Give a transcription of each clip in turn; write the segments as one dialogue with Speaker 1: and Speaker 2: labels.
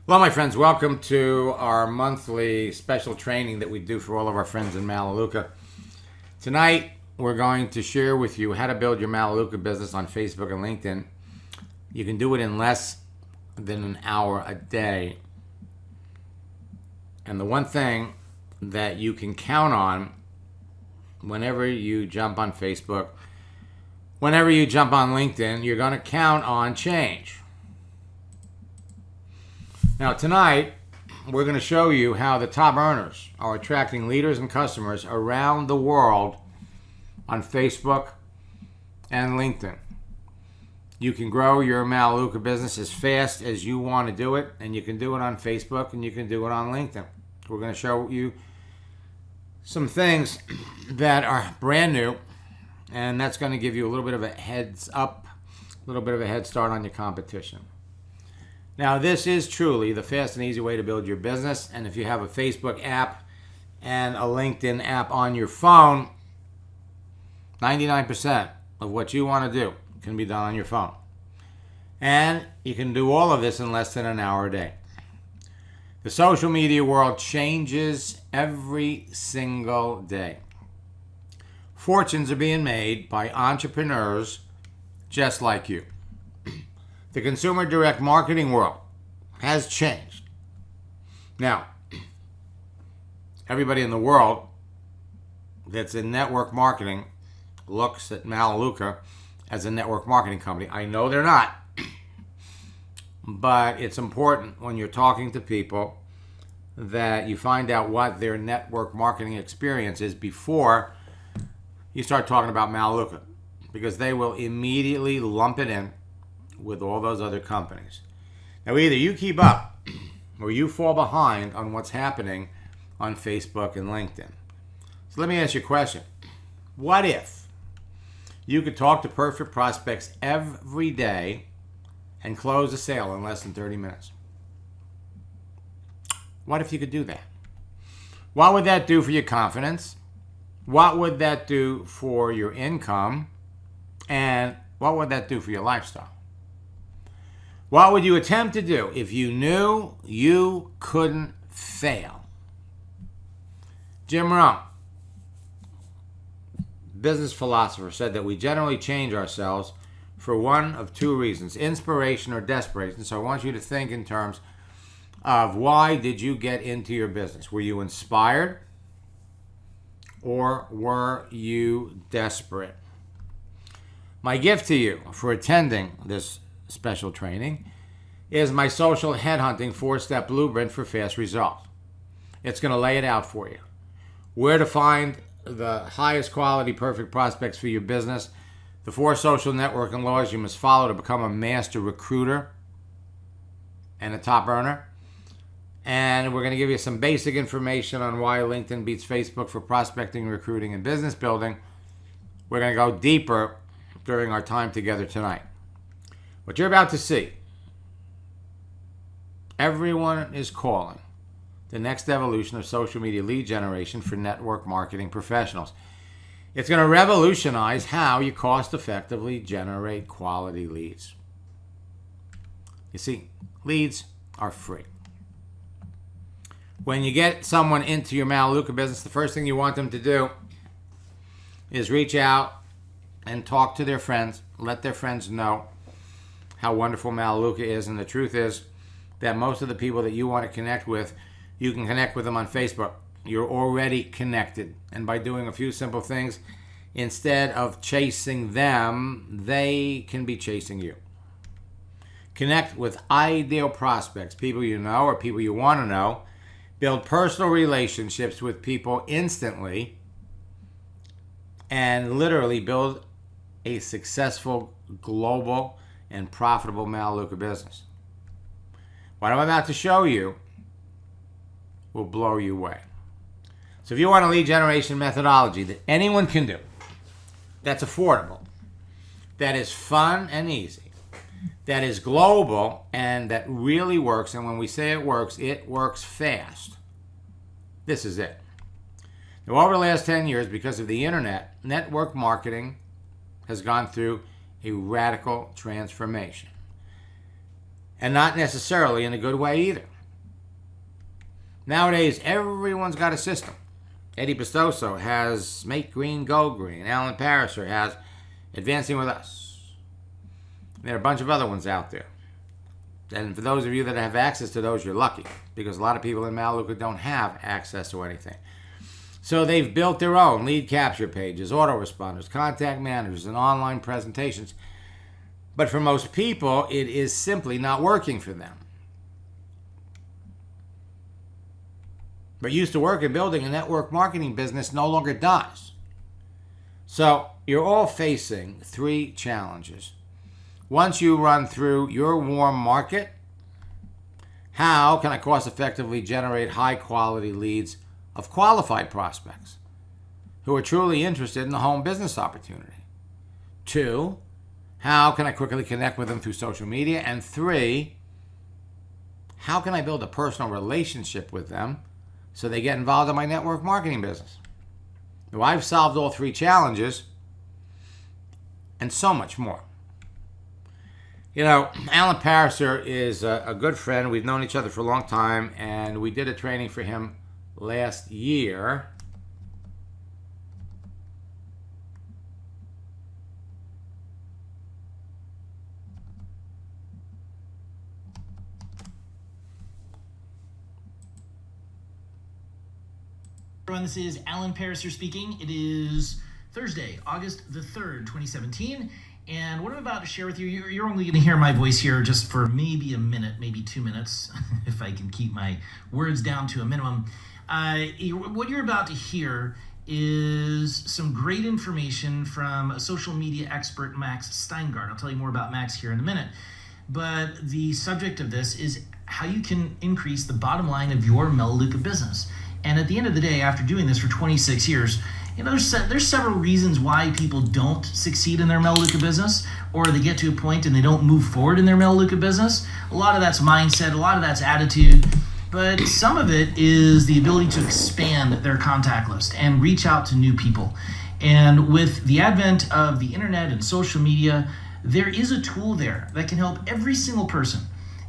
Speaker 1: Hello, my friends. Welcome to our monthly special training that we do for all of our friends in Melaleuca. Tonight, we're going to share with you how to build your Melaleuca business on Facebook and LinkedIn. You can do it in less than an hour a day. And the one thing that you can count on whenever you jump on Facebook, whenever you jump on LinkedIn, you're going to count on change. Now tonight, we're going to show you how the top earners are attracting leaders and customers around the world on Facebook and LinkedIn. You can grow your Melaleuca business as fast as you want to do it, and you can do it on Facebook and you can do it on LinkedIn. We're going to show you some things that are brand new, and that's going to give you a little bit of a heads up, a little bit of a head start on your competition. Now, this is truly the fast and easy way to build your business. And if you have a Facebook app and a LinkedIn app on your phone, 99% of what you want to do can be done on your phone. And you can do all of this in less than an hour a day. The social media world changes every single day. Fortunes are being made by entrepreneurs just like you. The consumer direct marketing world has changed. Now, everybody in the world that's in network marketing looks at Melaleuca as a network marketing company. I know they're not, but it's important when you're talking to people that you find out what their network marketing experience is before you start talking about Melaleuca, because they will immediately lump it in with all those other companies. Now, either you keep up or you fall behind on what's happening on Facebook and LinkedIn. So let me ask you a question. What if you could talk to perfect prospects every day and close a sale in less than 30 minutes? What if you could do that? What would that do for your confidence? What would that do for your income? And what would that do for your lifestyle? What would you attempt to do if you knew you couldn't fail? Jim Rohn, business philosopher, said that we generally change ourselves for one of two reasons, inspiration or desperation. So I want you to think in terms of, why did you get into your business? Were you inspired or were you desperate? My gift to you for attending this special training is my social headhunting 4-step blueprint for fast results. It's going to lay it out for you. Where to find the highest quality perfect prospects for your business, the 4 social networking laws you must follow to become a master recruiter and a top earner. And we're going to give you some basic information on why LinkedIn beats Facebook for prospecting, recruiting, and business building. We're going to go deeper during our time together tonight. What you're about to see, everyone is calling the next evolution of social media lead generation for network marketing professionals. It's going to revolutionize how you cost effectively generate quality leads. You see, leads are free. When you get someone into your Melaleuca business, the first thing you want them to do is reach out and talk to their friends, let their friends know how wonderful Melaleuca is. And the truth is that most of the people that you want to connect with, you can connect with them on Facebook. You're already connected. And by doing a few simple things, instead of chasing them, they can be chasing you. Connect with ideal prospects, people you know or people you want to know. Build personal relationships with people instantly, and literally build a successful global and profitable Melaleuca business. What I'm about to show you will blow you away. So if you want a lead generation methodology that anyone can do, that's affordable, that is fun and easy, that is global, and that really works, and when we say it works fast, this is it. Now, over the last 10 years, because of the internet, network marketing has gone through a radical transformation. And not necessarily in a good way either. Nowadays, everyone's got a system. Eddie Pistoso has Make Green, Go Green. Alan Pariser has Advancing With Us. There are a bunch of other ones out there. And for those of you that have access to those, you're lucky, because a lot of people in Melaleuca don't have access to anything. So they've built their own lead capture pages, autoresponders, contact managers, and online presentations. But for most people, it is simply not working for them. But used to work in building a network marketing business no longer does. So you're all facing 3 challenges. Once you run through your warm market, how can I cost effectively generate high quality leads of qualified prospects who are truly interested in the home business opportunity? 2, how can I quickly connect with them through social media? And 3, how can I build a personal relationship with them so they get involved in my network marketing business? Now, I've solved all 3 challenges and so much more. You know, Alan Pariser is a good friend. We've known each other for a long time, and we did a training for him last year.
Speaker 2: Everyone, this is Alan Pariser speaking. It is Thursday, August the 3rd, 2017. And what I'm about to share with you, you're only going to hear my voice here just for maybe a minute, maybe 2 minutes, if I can keep my words down to a minimum. What you're about to hear is some great information from a social media expert, Max Steingart. I'll tell you more about Max here in a minute. But the subject of this is how you can increase the bottom line of your Melaleuca business. And at the end of the day, after doing this for 26 years, you know, there's several reasons why people don't succeed in their Melaleuca business, or they get to a point and they don't move forward in their Melaleuca business. A lot of that's mindset, a lot of that's attitude, but some of it is the ability to expand their contact list and reach out to new people. And with the advent of the internet and social media, there is a tool there that can help every single person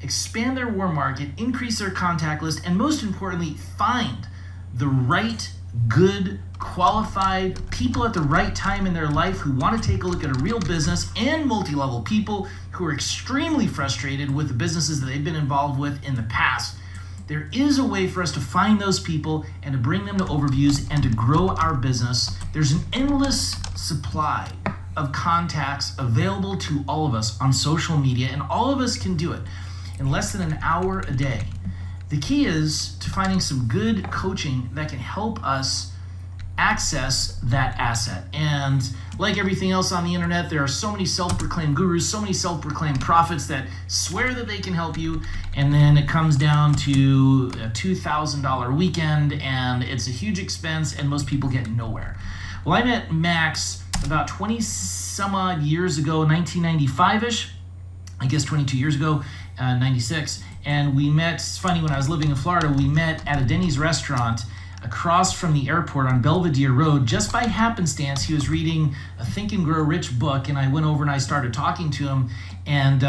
Speaker 2: expand their warm market, increase their contact list, and most importantly, find the right, good, qualified people at the right time in their life who want to take a look at a real business, and multi-level people who are extremely frustrated with the businesses that they've been involved with in the past. There is a way for us to find those people and to bring them to overviews and to grow our business. There's an endless supply of contacts available to all of us on social media, and all of us can do it in less than an hour a day. The key is to finding some good coaching that can help us access that asset. And like everything else on the internet, there are so many self-proclaimed gurus, so many self-proclaimed prophets that swear that they can help you, and then it comes down to a $2,000 weekend, and it's a huge expense, and most people get nowhere. Well, I met Max about 20 some odd years ago, 1995-ish, I guess 22 years ago, 96, and we met. It's funny, when I was living in Florida, we met at a Denny's restaurant across from the airport on Belvedere Road. Just by happenstance, he was reading a Think and Grow Rich book, and I went over and I started talking to him, and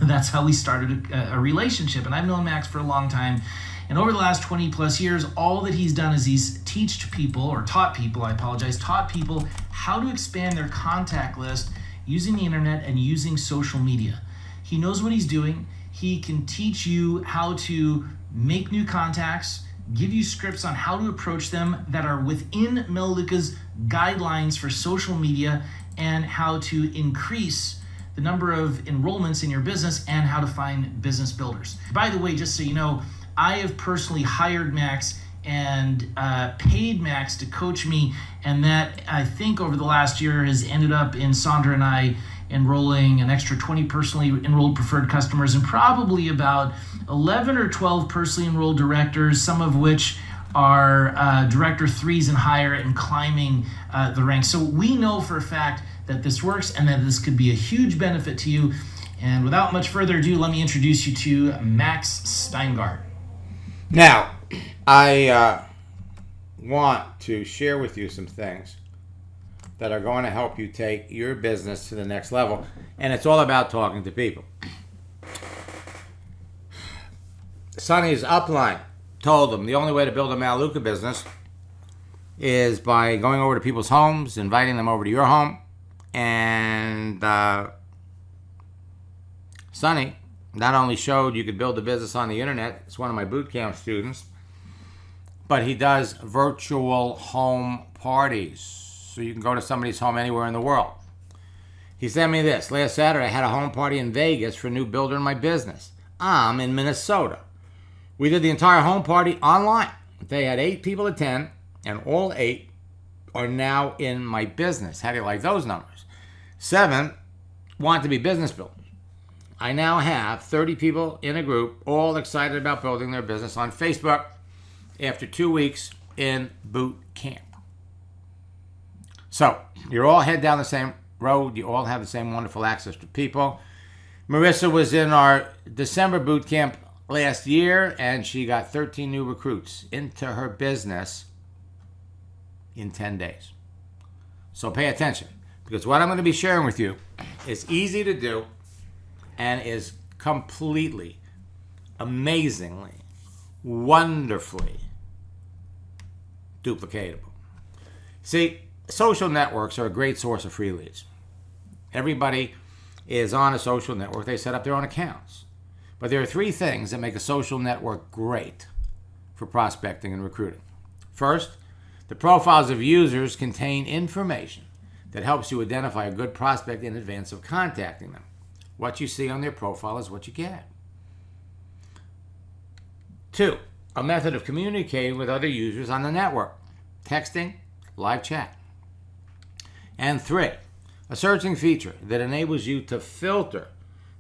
Speaker 2: that's how we started a relationship. And I've known Max for a long time, and over the last 20 plus years, all that he's done is he's taught people how to expand their contact list using the internet and using social media. He knows what he's doing. He can teach you how to make new contacts, give you scripts on how to approach them that are within Melaleuca's guidelines for social media, and how to increase the number of enrollments in your business, and how to find business builders. By the way, just so you know, I have personally hired Max and paid Max to coach me, and that, I think, over the last year has ended up in Sandra and I enrolling an extra 20 personally enrolled preferred customers, and probably about 11 or 12 personally enrolled directors, some of which are director 3s and higher, and climbing the ranks. So we know for a fact that this works and that this could be a huge benefit to you. And without much further ado, let me introduce you to Max Steingart.
Speaker 1: Now, I want to share with you some things that are going to help you take your business to the next level. And it's all about talking to people. Sonny's upline told them the only way to build a Melaleuca business is by going over to people's homes, inviting them over to your home. And Sonny not only showed you could build a business on the internet, it's one of my boot camp students, but he does virtual home parties. So you can go to somebody's home anywhere in the world. He sent me this. Last Saturday, I had a home party in Vegas for a new builder in my business. I'm in Minnesota. We did the entire home party online. They had 8 people attend, and all 8 are now in my business. How do you like those numbers? 7 want to be business builders. I now have 30 people in a group, all excited about building their business on Facebook after 2 weeks in boot camp. So, you're all headed down the same road. You all have the same wonderful access to people. Marissa was in our December boot camp last year, and she got 13 new recruits into her business in 10 days. So pay attention, because what I'm going to be sharing with you is easy to do and is completely, amazingly, wonderfully duplicatable. See, social networks are a great source of free leads. Everybody is on a social network. They set up their own accounts. But there are 3 things that make a social network great for prospecting and recruiting. First, the profiles of users contain information that helps you identify a good prospect in advance of contacting them. What you see on their profile is what you get. 2, a method of communicating with other users on the network. Texting, live chat. And 3, a searching feature that enables you to filter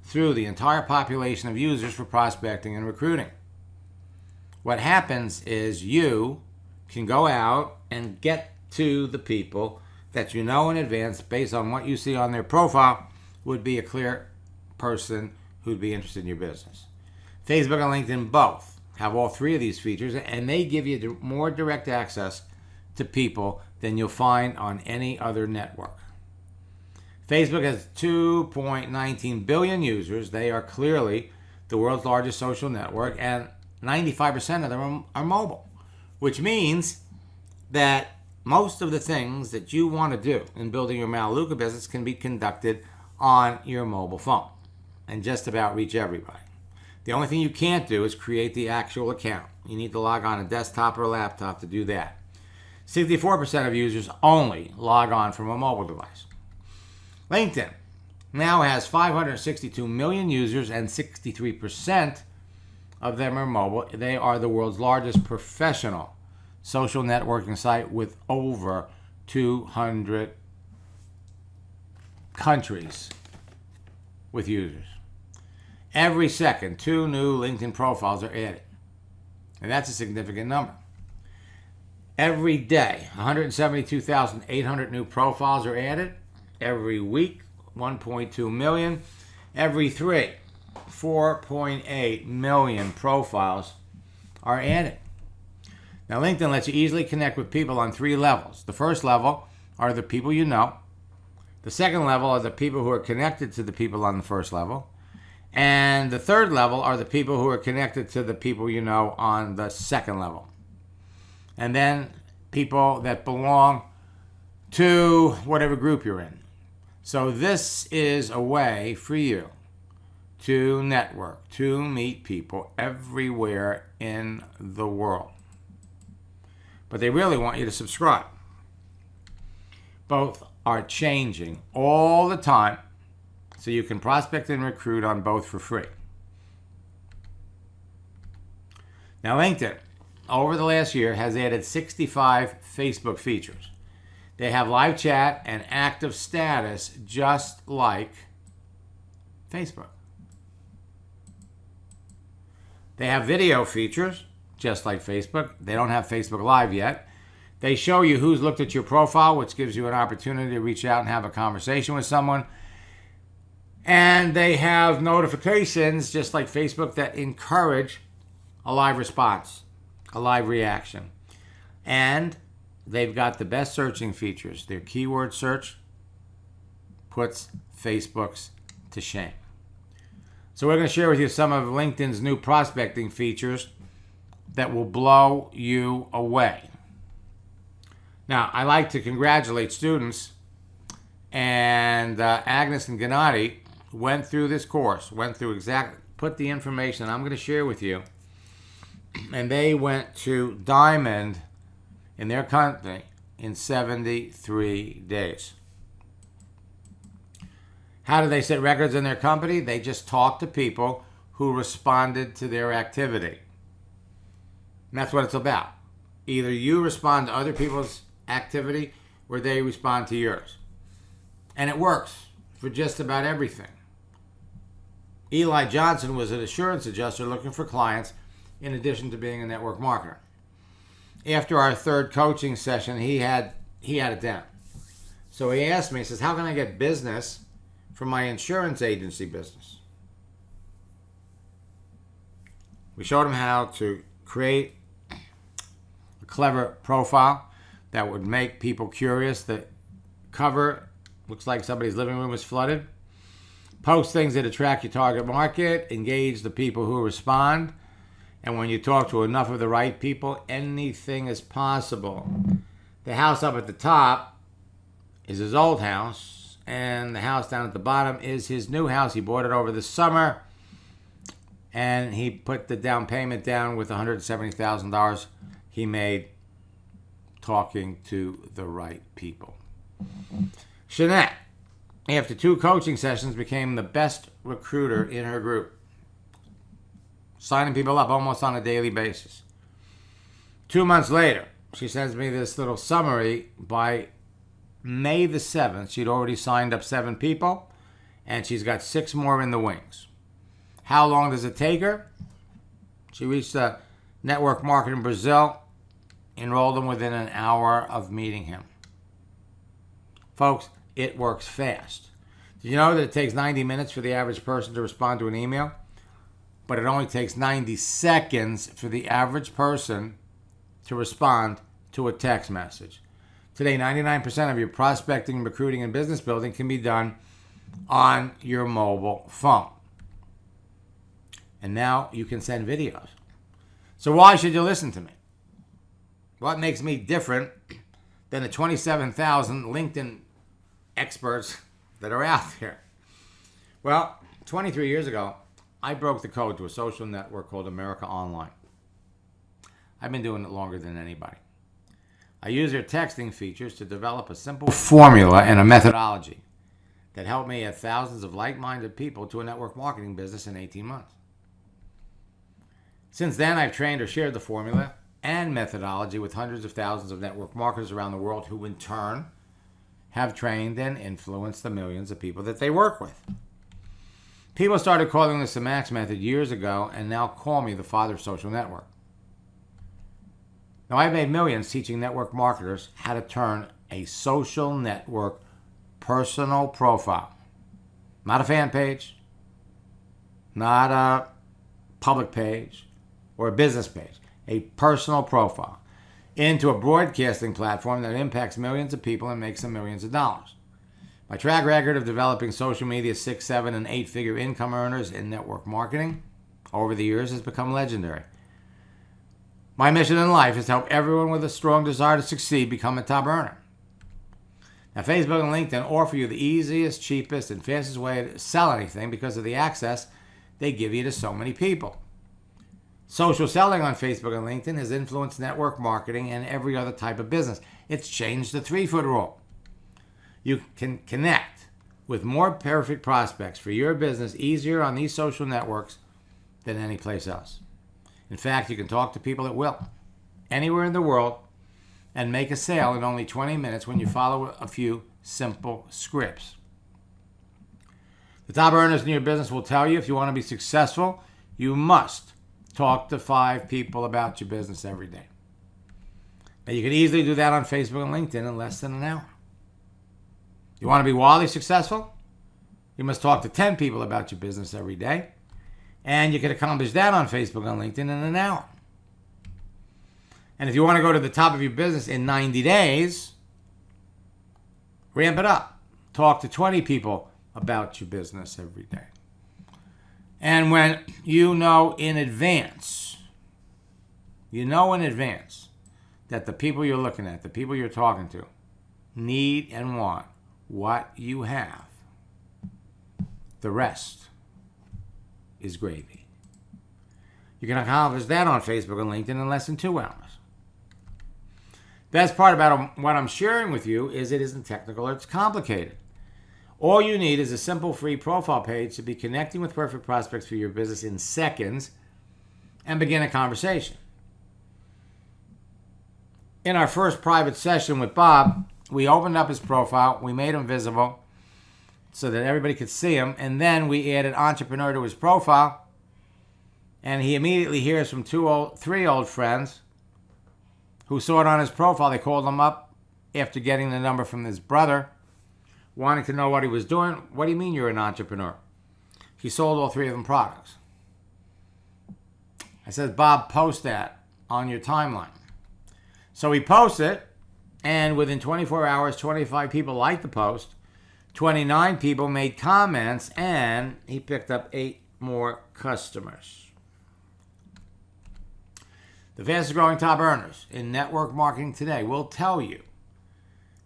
Speaker 1: through the entire population of users for prospecting and recruiting. What happens is you can go out and get to the people that you know in advance based on what you see on their profile would be a clear person who'd be interested in your business. Facebook and LinkedIn both have all 3 of these features, and they give you more direct access to people than you'll find on any other network. Facebook has 2.19 billion users. They are clearly the world's largest social network, and 95% of them are mobile, which means that most of the things that you want to do in building your Melaleuca business can be conducted on your mobile phone and just about reach everybody. The only thing you can't do is create the actual account. You need to log on a desktop or a laptop to do that. 64% of users only log on from a mobile device. LinkedIn now has 562 million users, and 63% of them are mobile. They are the world's largest professional social networking site with over 200 countries with users. Every second, 2 new LinkedIn profiles are added, and that's a significant number. Every day, 172,800 new profiles are added. Every week, 1.2 million. Every 3, 4.8 million profiles are added. Now, LinkedIn lets you easily connect with people on 3 levels. The first level are the people you know. The second level are the people who are connected to the people on the first level. And the third level are the people who are connected to the people you know on the second level. And then people that belong to whatever group you're in. So this is a way for you to network, to meet people everywhere in the world. But they really want you to subscribe. Both are changing all the time, so you can prospect and recruit on both for free. Now, LinkedIn, over the last year, has added 65 Facebook features. They have live chat and active status just like Facebook. They have video features just like Facebook. They don't have Facebook Live yet. They show you who's looked at your profile, which gives you an opportunity to reach out and have a conversation with someone. And they have notifications just like Facebook that encourage a live response, a live reaction. And they've got the best searching features. Their keyword search puts Facebook's to shame. So we're going to share with you some of LinkedIn's new prospecting features that will blow you away. Now, I like to congratulate students, and Agnes and Gennady went through this course, put the information I'm going to share with you, and they went to Diamond in their company in 73 days. How do they set records in their company? They just talk to people who responded to their activity. And that's what it's about. Either you respond to other people's activity or they respond to yours. And it works for just about everything. Eli Johnson was an assurance adjuster looking for clients in addition to being a network marketer. After our third coaching session, he had it down. So he asked me, he says, how can I get business from my insurance agency business? We showed him how to create a clever profile that would make people curious. The cover looks like somebody's living room is flooded. Post things that attract your target market. Engage the people who respond. And when you talk to enough of the right people, anything is possible. The house up at the top is his old house, and the house down at the bottom is his new house. He bought it over the summer, and he put the down payment down with $170,000 he made talking to the right people. Jeanette, after 2 coaching sessions, became the best recruiter in her group, signing people up almost on a daily basis. 2 months later, she sends me this little summary. By May the 7th, she'd already signed up 7 people, and she's got 6 more in the wings. How long does it take her? She reached a network marketer in Brazil, enrolled him within an hour of meeting him. Folks, it works fast. Did you know that it takes 90 minutes for the average person to respond to an email? But it only takes 90 seconds for the average person to respond to a text message. Today, 99% of your prospecting, recruiting, and business building can be done on your mobile phone. And now you can send videos. So why should you listen to me? What makes me different than the 27,000 LinkedIn experts that are out there? Well, 23 years ago, I broke the code to a social network called America Online. I've been doing it longer than anybody. I use their texting features to develop a simple formula and a methodology that helped me add thousands of like-minded people to a network marketing business in 18 months. Since then, I've trained or shared the formula and methodology with hundreds of thousands of network marketers around the world who, in turn, have trained and influenced the millions of people that they work with. People started calling this the Max Method years ago and now call me the father of social network. Now, I've made millions teaching network marketers how to turn a social network personal profile, not a fan page, not a public page or a business page, a personal profile, into a broadcasting platform that impacts millions of people and makes them millions of dollars. My track record of developing social media 6, 7, and 8-figure income earners in network marketing over the years has become legendary. My mission in life is to help everyone with a strong desire to succeed become a top earner. Now, Facebook and LinkedIn offer you the easiest, cheapest, and fastest way to sell anything because of the access they give you to so many people. Social selling on Facebook and LinkedIn has influenced network marketing and every other type of business. It's changed the 3-foot rule. You can connect with more perfect prospects for your business easier on these social networks than any place else. In fact, you can talk to people at will, anywhere in the world, and make a sale in only 20 minutes when you follow a few simple scripts. The top earners in your business will tell you if you want to be successful, you must talk to 5 people about your business every day. Now, you can easily do that on Facebook and LinkedIn in less than an hour. You want to be wildly successful? You must talk to 10 people about your business every day. And you can accomplish that on Facebook and LinkedIn in an hour. And if you want to go to the top of your business in 90 days, ramp it up. Talk to 20 people about your business every day. And when you know in advance You know in advance that the people you're looking at, the people you're talking to, need and want what you have. The rest is gravy. You can accomplish that on Facebook and LinkedIn in less than 2 hours. Best part about what I'm sharing with you is it isn't technical or it's complicated. All you need is a simple free profile page to be connecting with perfect prospects for your business in seconds and begin a conversation. In our first private session with Bob, we opened up his profile, we made him visible so that everybody could see him, and then we added entrepreneur to his profile, and he immediately hears from 3 old friends who saw it on his profile. They called him up after getting the number from his brother, wanting to know what he was doing. What do you mean you're an entrepreneur? He sold all 3 of them products. I said, Bob, post that on your timeline. So he posts it, and within 24 hours, 25 people liked the post, 29 people made comments, and he picked up 8 more customers. The fastest growing top earners in network marketing today will tell you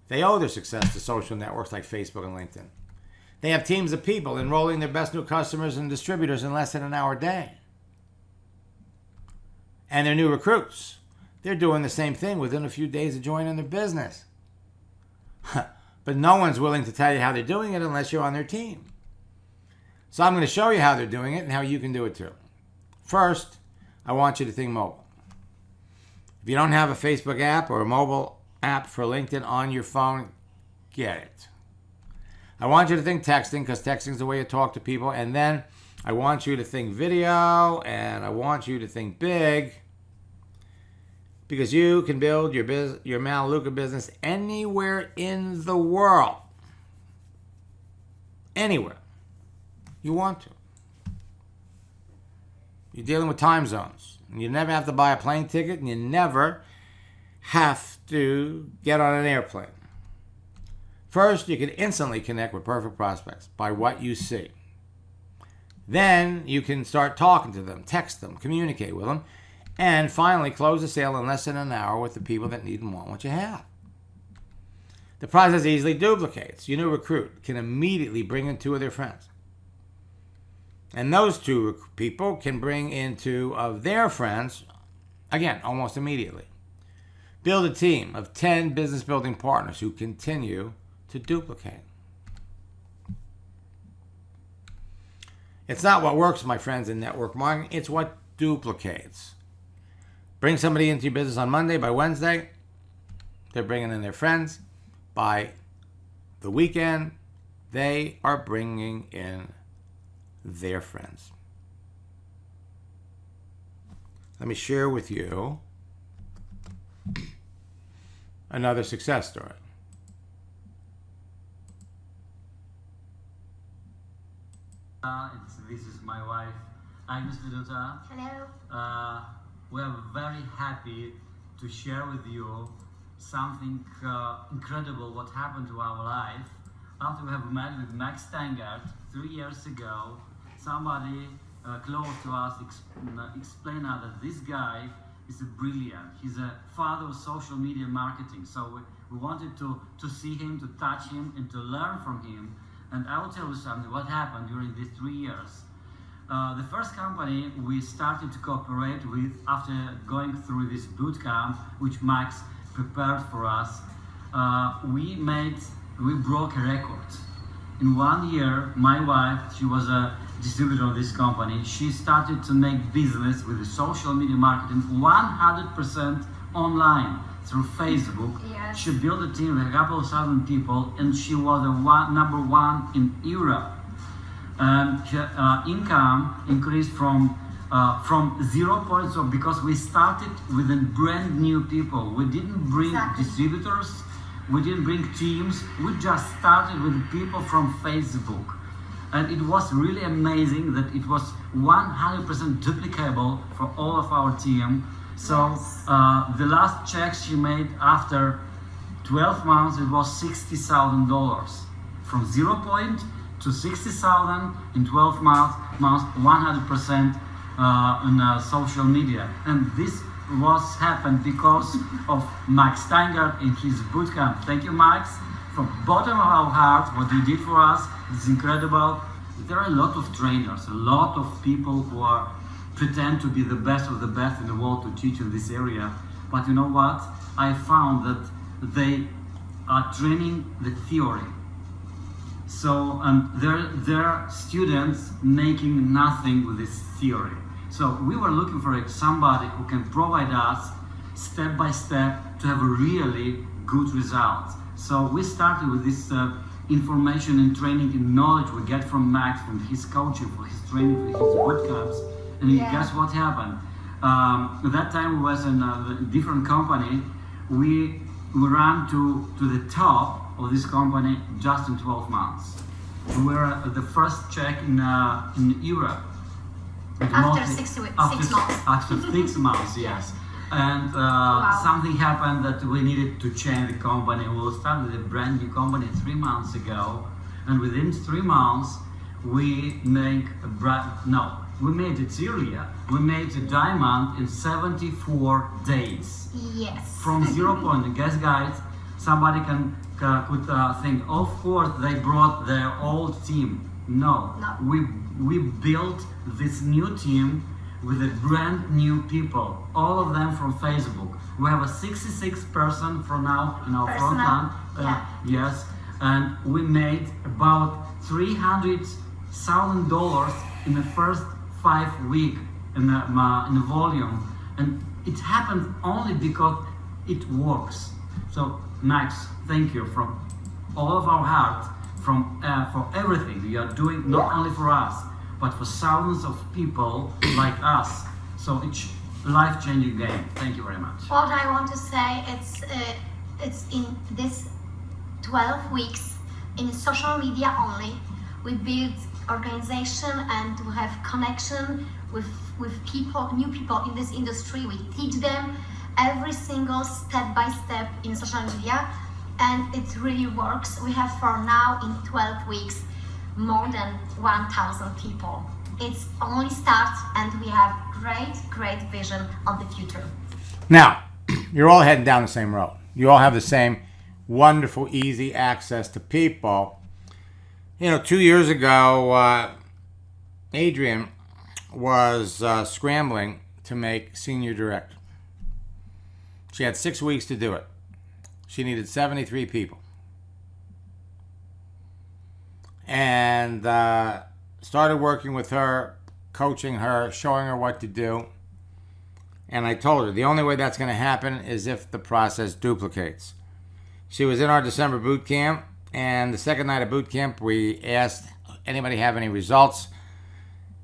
Speaker 1: they owe their success to social networks like Facebook and LinkedIn. They have teams of people enrolling their best new customers and distributors in less than an hour a day. And their new recruits, they're doing the same thing within a few days of joining their business. But no one's willing to tell you how they're doing it unless you're on their team. So I'm going to show you how they're doing it and how you can do it too. First, I want you to think mobile. If you don't have a Facebook app or a mobile app for LinkedIn on your phone, get it. I want you to think texting, because texting is the way you talk to people. And then I want you to think video, and I want you to think big, because you can build your Melaleuca business anywhere in the world. Anywhere you want to. You're dealing with time zones. You never have to buy a plane ticket, and you never have to get on an airplane. First, you can instantly connect with perfect prospects by what you see. Then you can start talking to them, text them, communicate with them, and finally close a sale in less than an hour with the people that need and want what you have. The process easily duplicates. Your new recruit can immediately bring in 2 of their friends. And those 2 people can bring in 2 of their friends, again, almost immediately. Build a team of 10 business building partners who continue to duplicate. It's not what works, my friends, in network marketing. It's what duplicates. Bring somebody into your business on Monday. By Wednesday, they're bringing in their friends. By the weekend, they are bringing in their friends. Let me share with you another success story.
Speaker 3: This is my wife, Melaleuca.
Speaker 4: Hello.
Speaker 3: We are very happy to share with you something incredible what happened to our life. After we have met with Max Steingart 3 years ago, somebody close to us explained us that this guy is brilliant. He's a father of social media marketing. So we wanted to see him, to touch him, and to learn from him. And I will tell you something, what happened during these 3 years. The first company we started to cooperate with after going through this boot camp, which Max prepared for us, we broke a record. In 1 year, my wife, she was a distributor of this company, she started to make business with the social media marketing 100% online through Facebook.
Speaker 4: Yes.
Speaker 3: She built a team with a couple of thousand people, and she was the number 1 in Europe. And her income increased from 0 points, because we started with a brand new people. We didn't bring distributors, we didn't bring teams, we just started with people from Facebook. And it was really amazing that it was 100% duplicable for all of our team. So
Speaker 4: Yes.
Speaker 3: The last check she made after 12 months, it was $60,000. From 0 point to 60,000 in 12 months, 100% on social media. And this was happened because of Max Steingart in his bootcamp. Thank you, Max. From bottom of our heart, what you did for us is incredible. There are a lot of trainers, a lot of people who are pretend to be the best of the best in the world to teach in this area. But you know what? I found that they are training the theory. So their students making nothing with this theory. So we were looking for somebody who can provide us step by step to have a really good result. So we started with this information and training and knowledge we get from Max, from his coaching, from his training, from his bootcamps. And guess what happened? At that time we was in a different company. We ran to the top of this company just in 12 months. We were the first check in Europe.
Speaker 4: After 6 months.
Speaker 3: After 6 months, yes. And something happened that we needed to change the company. We started a brand new company 3 months ago, and within 3 months we made we made it earlier. We made a diamond in 74 days.
Speaker 4: Yes.
Speaker 3: From 0 point. Guess, guys, somebody could think, of course they brought their old team. No. We built this new team with a brand new people, all of them from Facebook. We have a 66 person for now in our front line. Yes, and we made about $300,000 in the first 5 weeks in the volume, and it happened only because it works. So Max, thank you from all of our heart, for everything you are doing, not only for us, but for thousands of people like us. So it's life-changing game. Thank you very much.
Speaker 4: What I want to say, it's in this 12 weeks in social media only. We build organization and we have connection with people, new people in this industry. We teach them every single step by step in social media, and it really works. We have for now in 12 weeks more than 1,000 people. It's only start, and we have great vision of the future.
Speaker 1: Now, you're all heading down the same road. You all have the same wonderful, easy access to people. 2 years ago, Adrian was scrambling to make senior director. She had 6 weeks to do it. She needed 73 people. And started working with her, coaching her, showing her what to do. And I told her the only way that's going to happen is if the process duplicates. She was in our December boot camp, and the second night of boot camp, we asked, anybody have any results?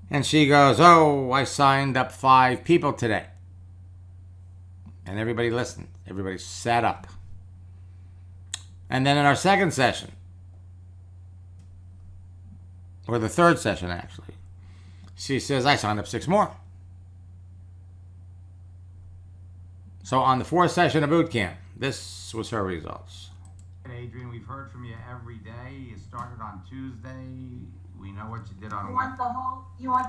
Speaker 1: And she goes, I signed up 5 people today. And everybody listened. Everybody sat up. And then in our second session, or the third session actually, she says, I signed up 6 more. So on the 4th session of boot camp, this was her results.
Speaker 5: Adrian, we've heard from you every day. You started on Tuesday. We know what you did on
Speaker 6: You want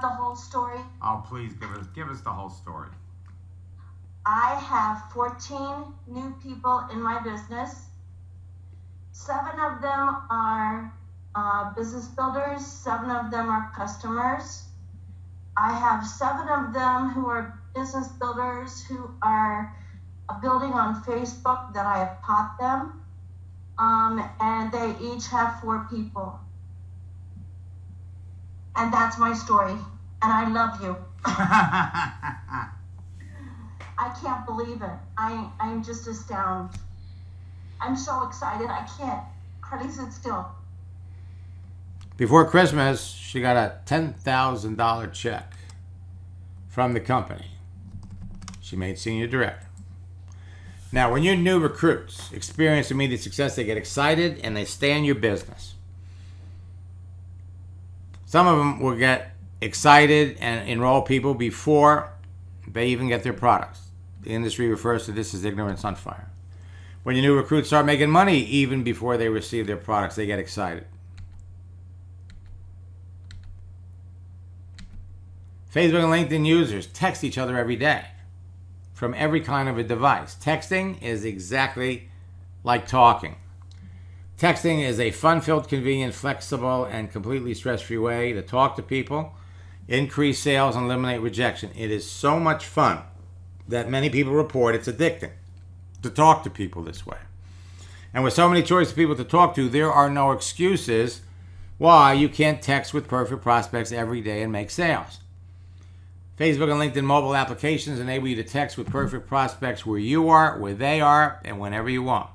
Speaker 6: the whole story?
Speaker 5: Oh, please give us the whole story.
Speaker 6: I have 14 new people in my business. 7 of them are business builders. 7 of them are customers. I have 7 of them who are business builders who are building on Facebook that I have taught them. And they each have 4 people. And that's my story. And I love you. I can't believe it. I'm just astounded. I'm so excited. I can't hardly sit still.
Speaker 1: Before Christmas, she got a $10,000 check from the company. She made senior director. Now, when your new recruits experience immediate success, they get excited and they stay in your business. Some of them will get excited and enroll people before they even get their products. The industry refers to this as ignorance on fire. When your new recruits start making money, even before they receive their products, they get excited. Facebook and LinkedIn users text each other every day from every kind of a device. Texting is exactly like talking. Texting is a fun-filled, convenient, flexible, and completely stress-free way to talk to people, increase sales, and eliminate rejection. It is so much fun that many people report it's addicting to talk to people this way. And with so many choices of people to talk to, there are no excuses why you can't text with perfect prospects every day and make sales. Facebook and LinkedIn mobile applications enable you to text with perfect prospects where you are, where they are, and whenever you want.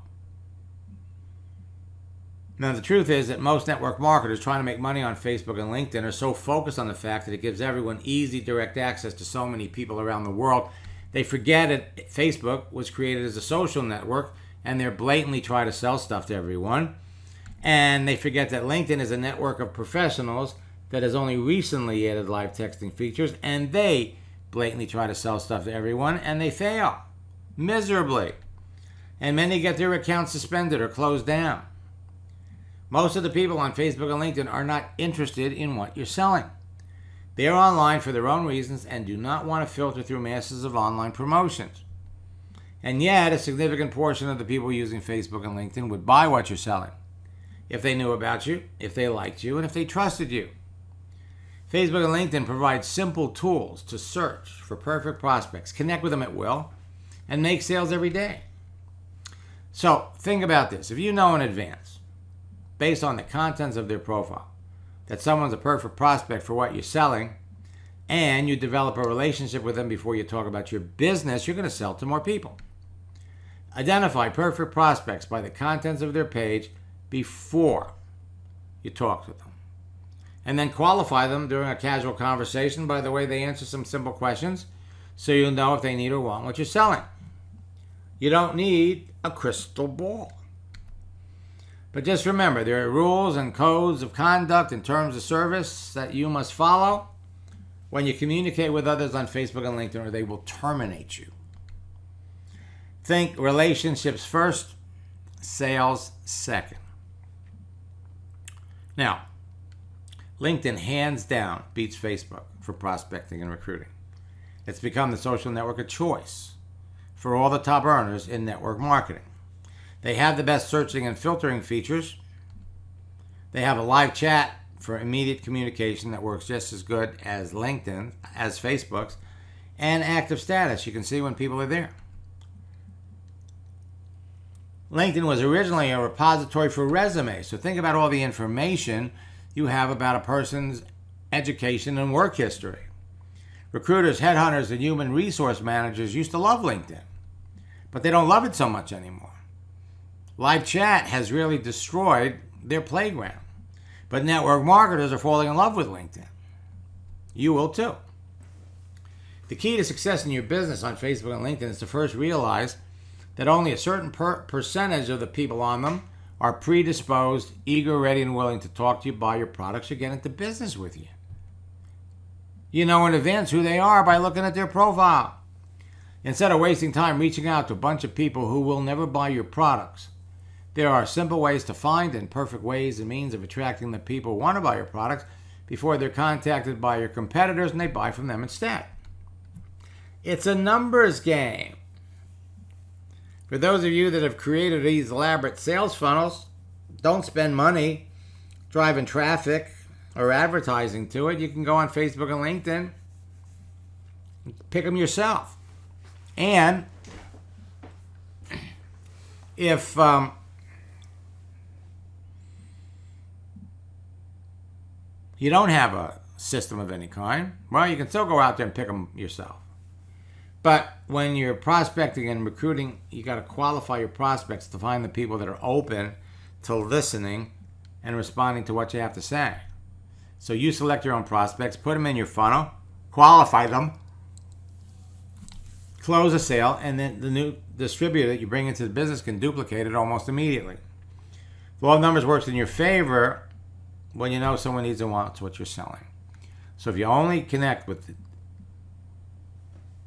Speaker 1: Now, the truth is that most network marketers trying to make money on Facebook and LinkedIn are so focused on the fact that it gives everyone easy, direct access to so many people around the world, they forget that Facebook was created as a social network, and they're blatantly trying to sell stuff to everyone. And they forget that LinkedIn is a network of professionals that has only recently added live texting features, and they blatantly try to sell stuff to everyone, and they fail miserably. And many get their accounts suspended or closed down. Most of the people on Facebook and LinkedIn are not interested in what you're selling. They are online for their own reasons and do not want to filter through masses of online promotions. And yet, a significant portion of the people using Facebook and LinkedIn would buy what you're selling if they knew about you, if they liked you, and if they trusted you. Facebook and LinkedIn provide simple tools to search for perfect prospects, connect with them at will, and make sales every day. So, think about this. If you know in advance, based on the contents of their profile, that someone's a perfect prospect for what you're selling, and you develop a relationship with them before you talk about your business, you're going to sell to more people. Identify perfect prospects by the contents of their page before you talk to them. And then qualify them during a casual conversation by the way they answer some simple questions so you'll know if they need or want what you're selling. You don't need a crystal ball. But just remember, there are rules and codes of conduct and terms of service that you must follow when you communicate with others on Facebook and LinkedIn, or they will terminate you. Think relationships first, sales second. Now, LinkedIn hands down beats Facebook for prospecting and recruiting. It's become the social network of choice for all the top earners in network marketing. They have the best searching and filtering features. They have a live chat for immediate communication that works just as good as LinkedIn, as Facebook's, and active status. You can see when people are there. LinkedIn was originally a repository for resumes, so think about all the information you have about a person's education and work history. Recruiters, headhunters, and human resource managers used to love LinkedIn, but they don't love it so much anymore. Live chat has really destroyed their playground, but network marketers are falling in love with LinkedIn. You will too. The key to success in your business on Facebook and LinkedIn is to first realize that only a certain percentage of the people on them are predisposed, eager, ready, and willing to talk to you, buy your products, or get into business with you. You know in advance who they are by looking at their profile. Instead of wasting time reaching out to a bunch of people who will never buy your products, there are simple ways to find and perfect ways and means of attracting the people who want to buy your products before they're contacted by your competitors and they buy from them instead. It's a numbers game. For those of you that have created these elaborate sales funnels, don't spend money driving traffic or advertising to it. You can go on Facebook and LinkedIn and pick them yourself. And if you don't have a system of any kind, well, you can still go out there and pick them yourself. But when you're prospecting and recruiting, you got to qualify your prospects to find the people that are open to listening and responding to what you have to say. So you select your own prospects, put them in your funnel, qualify them, close a sale, and then the new distributor that you bring into the business can duplicate it almost immediately. The law of numbers works in your favor when you know someone needs and wants what you're selling. So if you only connect with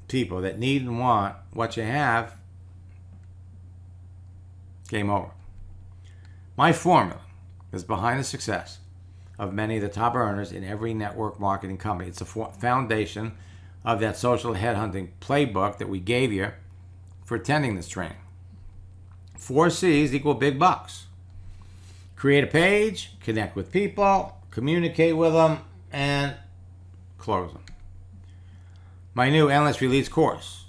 Speaker 1: people that need and want what you have, game over. My formula is behind the success of many of the top earners in every network marketing company. It's a foundation of that social headhunting playbook that we gave you for attending this training. 4 C's equal big bucks. Create a page, connect with people, communicate with them, and close them. My new Endless Release course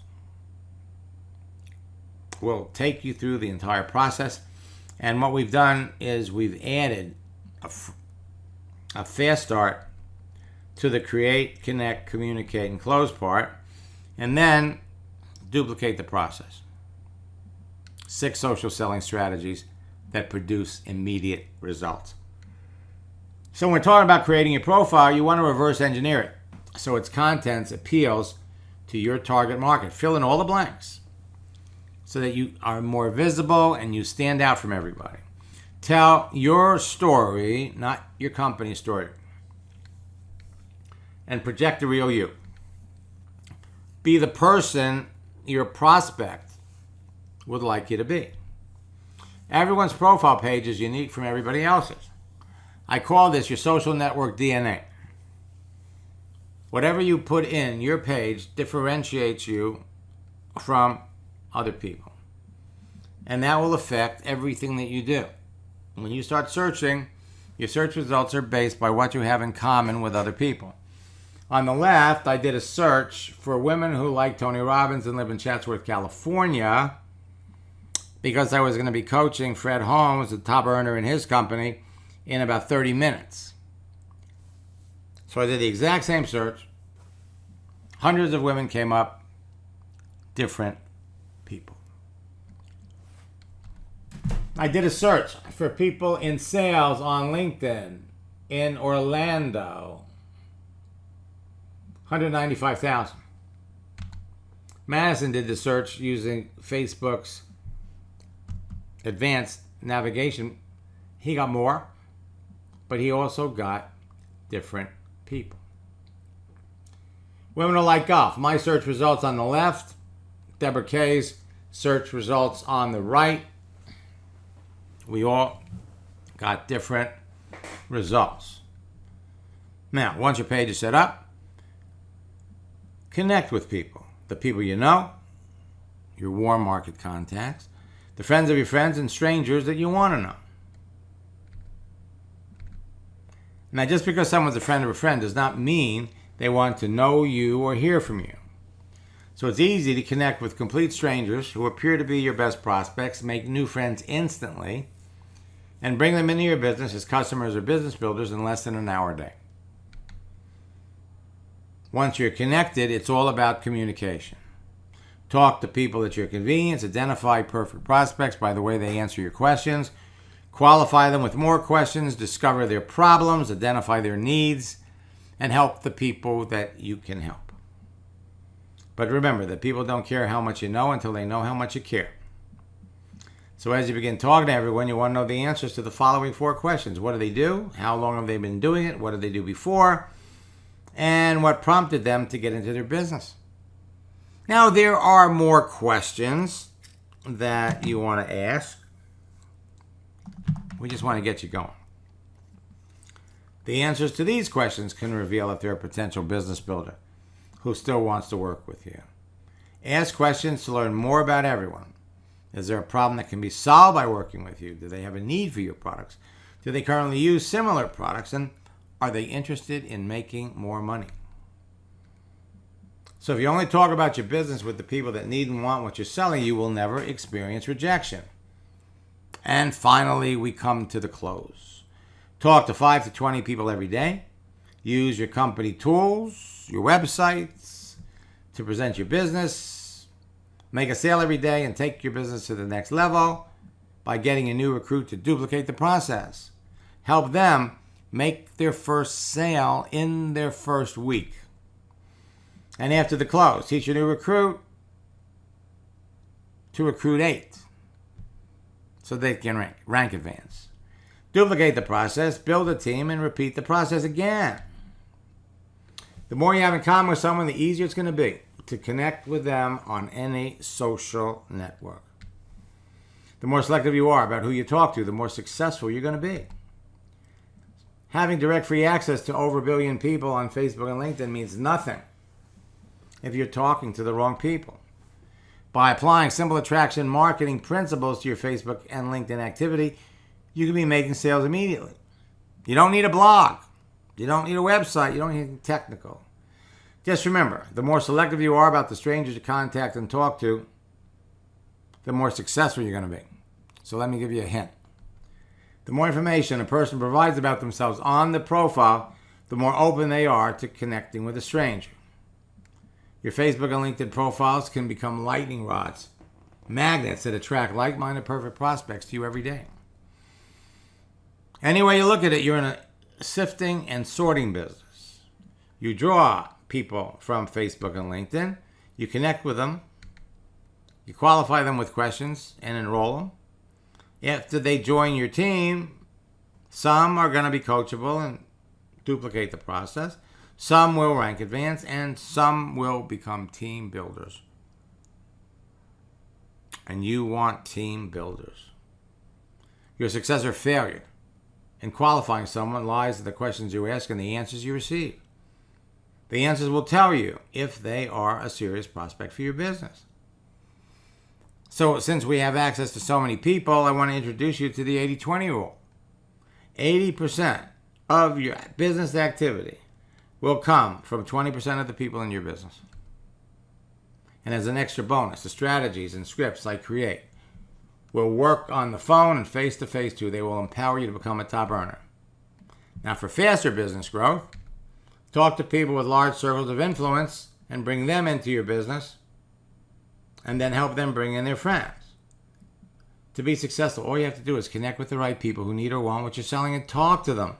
Speaker 1: will take you through the entire process. And what we've done is we've added a fast start to the create, connect, communicate, and close part, and then duplicate the process. 6 social selling strategies that produce immediate results. So when we're talking about creating your profile, you want to reverse engineer it so its contents appeals to your target market. Fill in all the blanks so that you are more visible and you stand out from everybody. Tell your story, not your company's story, and project the real you. Be the person your prospect would like you to be. Everyone's profile page is unique from everybody else's. I call this your social network DNA. Whatever you put in your page differentiates you from other people. And that will affect everything that you do. When you start searching, your search results are based by what you have in common with other people. On the left, I did a search for women who like Tony Robbins and live in Chatsworth, California, because I was going to be coaching Fred Holmes, the top earner in his company, in about 30 minutes. So I did the exact same search. Hundreds of women came up, different people. I did a search for people in sales on LinkedIn in Orlando. 195,000. Madison did the search using Facebook's advanced navigation. He got more, but he also got different people. Women who like golf. My search results on the left. Deborah Kay's search results on the right. We all got different results. Now, once your page is set up, connect with people. The people you know, your warm market contacts, the friends of your friends, and strangers that you want to know. Now, just because someone's a friend of a friend does not mean they want to know you or hear from you. So it's easy to connect with complete strangers who appear to be your best prospects, make new friends instantly, and bring them into your business as customers or business builders in less than an hour a day. Once you're connected, it's all about communication. Talk to people at your convenience, identify perfect prospects by the way they answer your questions, qualify them with more questions, discover their problems, identify their needs, and help the people that you can help. But remember that people don't care how much you know until they know how much you care. So as you begin talking to everyone, you want to know the answers to the following 4 questions. What do they do? How long have they been doing it? What did they do before? And what prompted them to get into their business? Now, there are more questions that you want to ask. We just want to get you going. The answers to these questions can reveal if they're a potential business builder who still wants to work with you. Ask questions to learn more about everyone. Is there a problem that can be solved by working with you? Do they have a need for your products? Do they currently use similar products? And are they interested in making more money? So if you only talk about your business with the people that need and want what you're selling, you will never experience rejection. And finally, we come to the close. Talk to 5 to 20 people every day. Use your company tools, your websites to present your business. Make a sale every day and take your business to the next level by getting a new recruit to duplicate the process. Help them make their first sale in their first week. And after the close, teach your new recruit to recruit 8 so they can rank advance. Duplicate the process, build a team, and repeat the process again. The more you have in common with someone, the easier it's going to be to connect with them on any social network. The more selective you are about who you talk to, the more successful you're going to be. Having direct free access to over 1 billion people on Facebook and LinkedIn means nothing if you're talking to the wrong people. By applying simple attraction marketing principles to your Facebook and LinkedIn activity, you can be making sales immediately. You don't need a blog. You don't need a website. You don't need anything technical. Just remember, the more selective you are about the strangers you contact and talk to, the more successful you're going to be. So let me give you a hint. The more information a person provides about themselves on the profile, the more open they are to connecting with a stranger. Your Facebook and LinkedIn profiles can become lightning rods, magnets that attract like-minded perfect prospects to you every day. Any way you look at it, you're in a sifting and sorting business. You draw people from Facebook and LinkedIn, you connect with them, you qualify them with questions and enroll them. After they join your team, some are going to be coachable and duplicate the process. Some will rank advance, and some will become team builders. And you want team builders. Your success or failure in qualifying someone lies in the questions you ask and the answers you receive. The answers will tell you if they are a serious prospect for your business. So since we have access to so many people, I want to introduce you to the 80-20 rule. 80% of your business activity will come from 20% of the people in your business. And as an extra bonus, the strategies and scripts I create will work on the phone and face-to-face too. They will empower you to become a top earner. Now for faster business growth, talk to people with large circles of influence and bring them into your business, and then help them bring in their friends. To be successful, all you have to do is connect with the right people who need or want what you're selling and talk to them.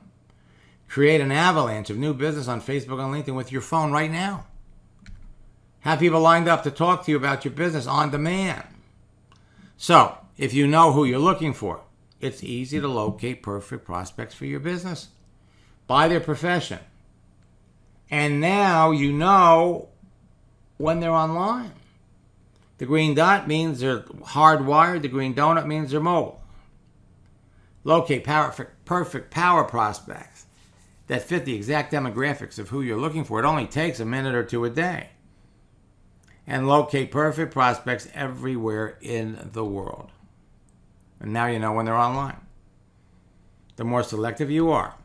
Speaker 1: Create an avalanche of new business on Facebook and LinkedIn with your phone right now. Have people lined up to talk to you about your business on demand. So, if you know who you're looking for, it's easy to locate perfect prospects for your business by their profession. And now you know when they're online. The green dot means they're hardwired. The green donut means they're mobile. Locate perfect power prospects that fit the exact demographics of who you're looking for. It only takes a minute or two a day. And locate perfect prospects everywhere in the world. And now you know when they're online. The more selective you are,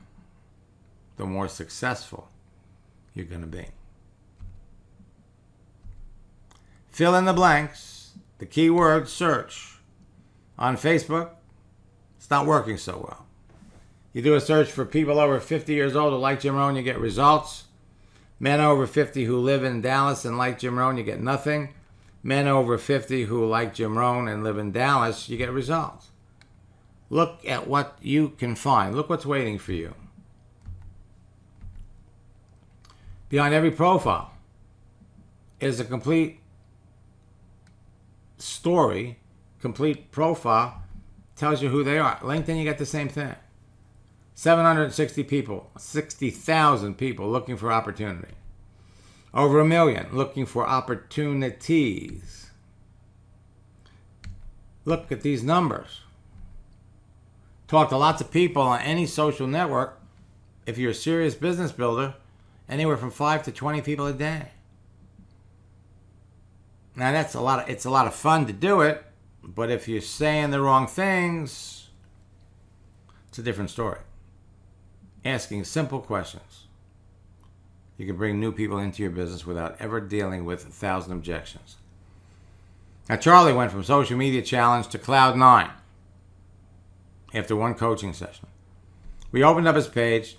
Speaker 1: the more successful you're going to be. Fill in the blanks. The keyword search on Facebook, it's not working so well. You do a search for people over 50 years old who like Jim Rohn, you get results. Men over 50 who live in Dallas and like Jim Rohn, you get nothing. Men over 50 who like Jim Rohn and live in Dallas, you get results. Look at what you can find. Look what's waiting for you. Behind every profile is a complete story, complete profile, tells you who they are. LinkedIn, you get the same thing. 760 people, 60,000 people looking for opportunity. Over 1 million looking for opportunities. Look at these numbers. Talk to lots of people on any social network. If you're a serious business builder, anywhere from 5 to 20 people a day. Now it's a lot of fun to do it, but if you're saying the wrong things, it's a different story. Asking simple questions. You can bring new people into your business without ever dealing with 1,000 objections. Now Charlie went from social media challenge to cloud 9 after one coaching session. We opened up his page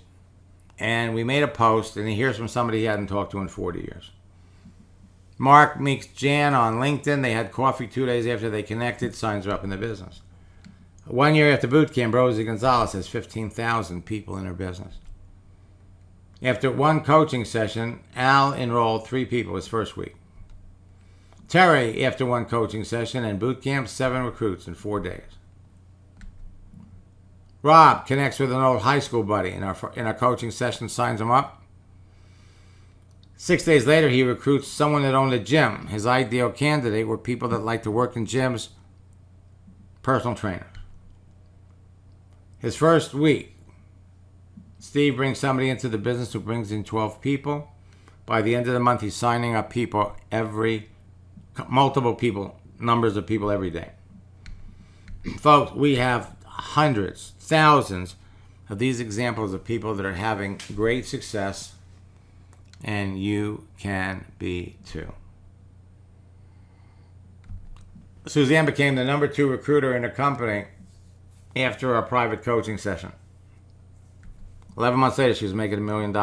Speaker 1: and we made a post, and he hears from somebody he hadn't talked to in 40 years. Mark meets Jan on LinkedIn. They had coffee 2 days after they connected, signs her up in the business. 1 year after boot camp, Rosie Gonzalez has 15,000 people in her business. After one coaching session, Al enrolled 3 people his first week. Terry, after one coaching session and boot camp, 7 recruits in 4 days. Rob connects with an old high school buddy in our coaching session, signs him up. 6 days later, he recruits someone that owned a gym. His ideal candidate were people that like to work in gyms, personal trainers. His first week, Steve brings somebody into the business who brings in 12 people. By the end of the month, he's signing up people multiple people, numbers of people every day. Folks, we have hundreds, thousands of these examples of people that are having great success, and you can be too. Suzanne became the number 2 recruiter in the company after a private coaching session. 11 months later, she was making $1 million.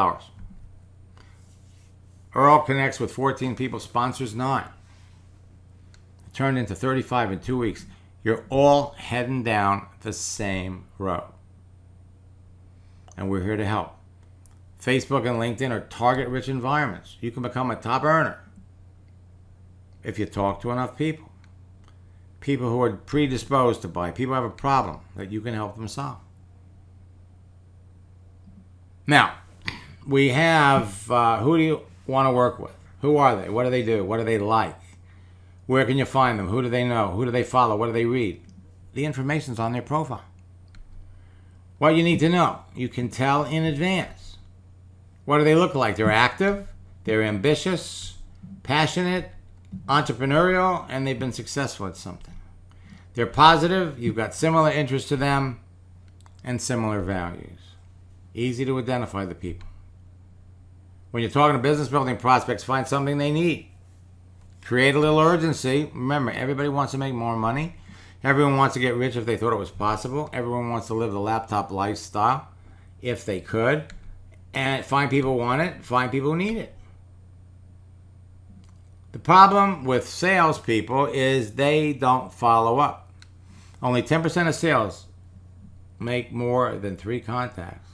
Speaker 1: Earl connects with 14 people, sponsors 9. It turned into 35 in 2 weeks. You're all heading down the same road. And we're here to help. Facebook and LinkedIn are target-rich environments. You can become a top earner if you talk to enough people. People who are predisposed to buy. People who have a problem that you can help them solve. Now, we have, who do you want to work with? Who are they? What do they do? What do they like? Where can you find them? Who do they know? Who do they follow? What do they read? The information's on their profile. What you need to know, you can tell in advance. What do they look like? They're active, they're ambitious, passionate, entrepreneurial, and they've been successful at something. They're positive, you've got similar interests to them, and similar values. Easy to identify the people. When you're talking to business building prospects, find something they need. Create a little urgency. Remember, everybody wants to make more money. Everyone wants to get rich if they thought it was possible. Everyone wants to live the laptop lifestyle if they could. And find people who want it, find people who need it. The problem with salespeople is they don't follow up. Only 10% of sales make more than 3 contacts.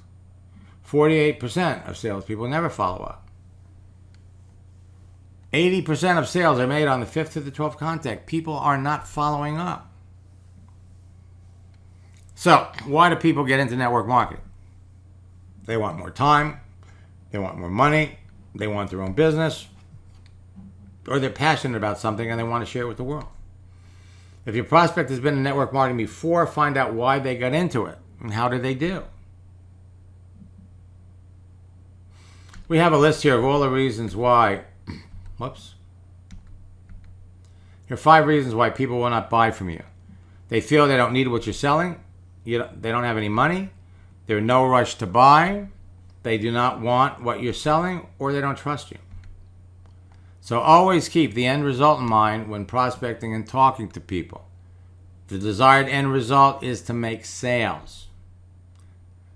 Speaker 1: 48% of salespeople never follow up. 80% of sales are made on the 5th to the 12th contact. People are not following up. So, why do people get into network marketing? They want more time, they want more money, they want their own business, or they're passionate about something and they want to share it with the world. If your prospect has been in network marketing before, find out why they got into it and how did they do. We have a list here of all the reasons why. Whoops. Here are 5 reasons why people will not buy from you. They feel they don't need what you're selling. They don't have any money. They're in no rush to buy. They do not want what you're selling, or they don't trust you. So always keep the end result in mind when prospecting and talking to people. The desired end result is to make sales.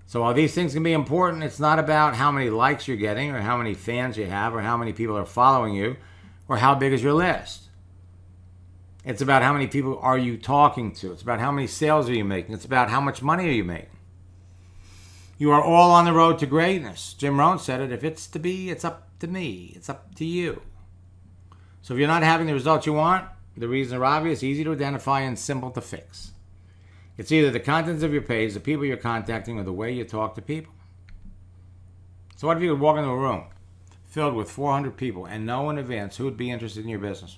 Speaker 1: So while these things can be important, it's not about how many likes you're getting or how many fans you have or how many people are following you or how big is your list. It's about how many people are you talking to. It's about how many sales are you making. It's about how much money are you making. You are all on the road to greatness. Jim Rohn said it, if it's to be, it's up to me. It's up to you. So if you're not having the results you want, the reasons are obvious, easy to identify, and simple to fix. It's either the contents of your page, the people you're contacting, or the way you talk to people. So what if you could walk into a room filled with 400 people and know in advance who would be interested in your business?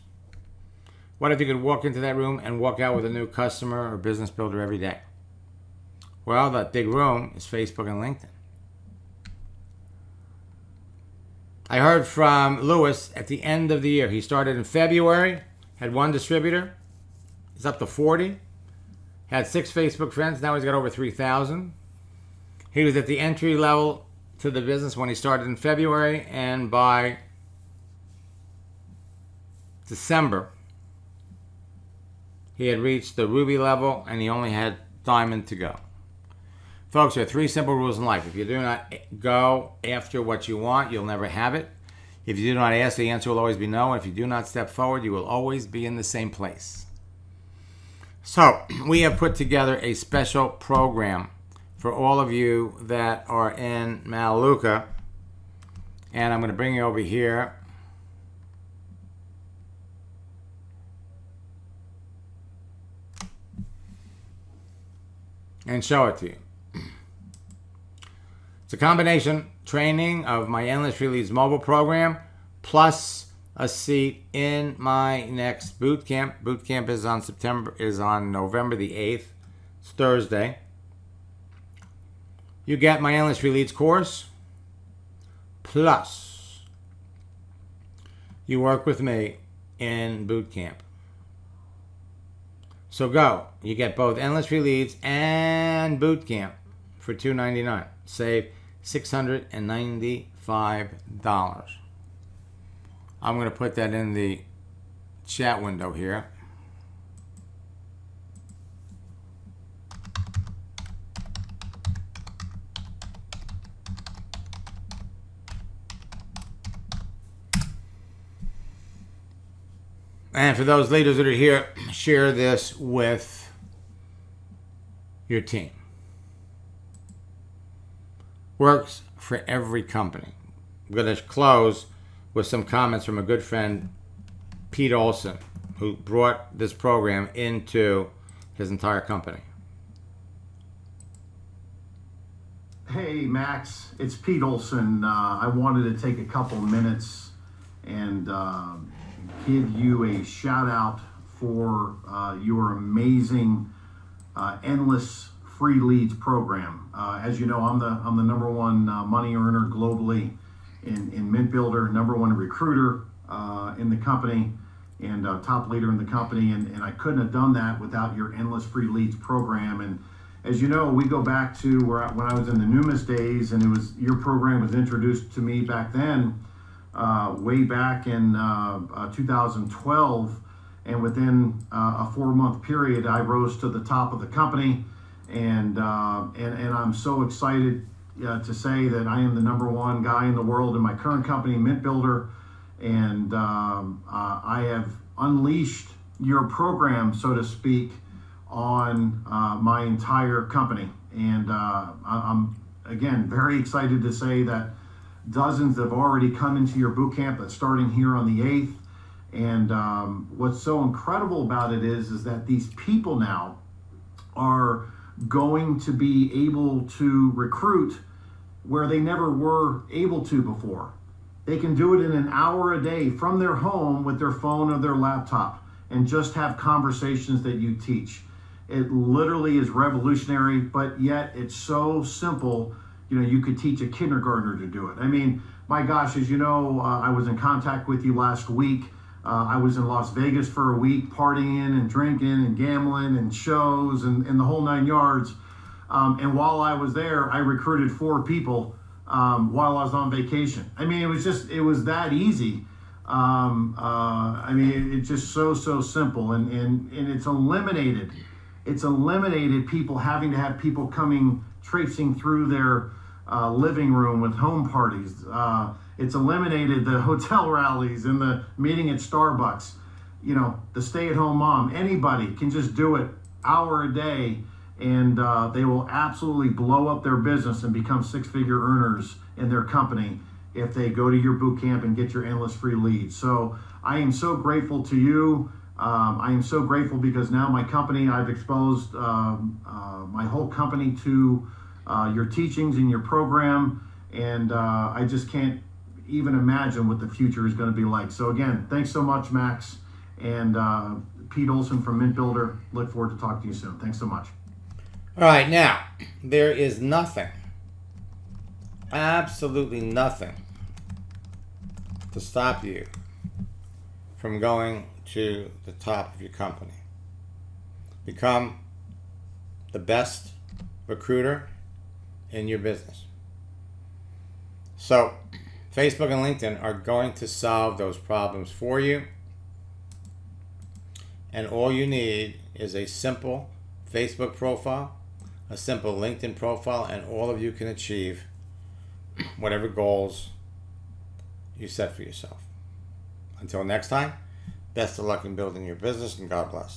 Speaker 1: What if you could walk into that room and walk out with a new customer or business builder every day? Well, that big room is Facebook and LinkedIn. I heard from Lewis at the end of the year. He started in February, had 1 distributor. He's up to 40. Had 6 Facebook friends. Now he's got over 3,000. He was at the entry level to the business when he started in February, and by December, he had reached the ruby level, and he only had diamond to go. Folks, there are 3 simple rules in life. If you do not go after what you want, you'll never have it. If you do not ask, the answer will always be no. And if you do not step forward, you will always be in the same place. So, we have put together a special program for all of you that are in Melaleuca. And I'm going to bring you over here. And show it to you. It's a combination training of my Endless Free Leads mobile program plus a seat in my next boot camp. Boot camp is on November the 8th. It's Thursday. You get my Endless Free Leads course plus you work with me in boot camp. So go. You get both endless free leads and boot camp for $299. Save $695. I'm going to put that in the chat window here. And for those leaders that are here, share this with your team. Works for every company. I'm going to close with some comments from a good friend, Pete Olson, who brought this program into his entire company.
Speaker 7: Hey Max, it's Pete Olson. I wanted to take a couple minutes and give you a shout out for your amazing endless free leads program. As you know, I'm the number one money earner globally in Mint Builder, number one recruiter in the company, and top leader in the company. And I couldn't have done that without your endless free leads program. And as you know, we go back to when I was in the Numis days, and your program was introduced to me back then, way back in 2012. And within a 4-month period, I rose to the top of the company. And I'm so excited to say that I am the number one guy in the world in my current company, Mint Builder. And I have unleashed your program, so to speak, on my entire company. And I'm, again, very excited to say that dozens have already come into your boot camp that's starting here on the 8th. And what's so incredible about it is that these people now are going to be able to recruit where they never were able to before. They can do it in an hour a day from their home with their phone or their laptop and just have conversations that you teach. It literally is revolutionary, but yet it's so simple. You know, you could teach a kindergartner to do it. I mean, my gosh, as you know, I was in contact with you last week. I was in Las Vegas for a week, partying and drinking and gambling and shows and the whole 9 yards. And while I was there, I recruited 4 people while I was on vacation. I mean, it was that easy. I mean, it's just so simple, and it's eliminated people having to have people traipsing through their living room with home parties. It's eliminated the hotel rallies and the meeting at Starbucks. You know, the stay-at-home mom, anybody can just do it hour a day, and they will absolutely blow up their business and become 6-figure earners in their company if they go to your boot camp and get your endless free leads. So I am so grateful to you. I am so grateful because now my company, I've exposed my whole company to your teachings and your program, and I just can't even imagine what the future is going to be like. So again, thanks so much, Max, and Pete Olson from Mint Builder. Look forward to talking to you soon. Thanks so much.
Speaker 1: All right, now, there is nothing, absolutely nothing, to stop you from going to the top of your company. Become the best recruiter in your business. So, Facebook and LinkedIn are going to solve those problems for you. And all you need is a simple Facebook profile, a simple LinkedIn profile, and all of you can achieve whatever goals you set for yourself. Until next time, best of luck in building your business, and God bless.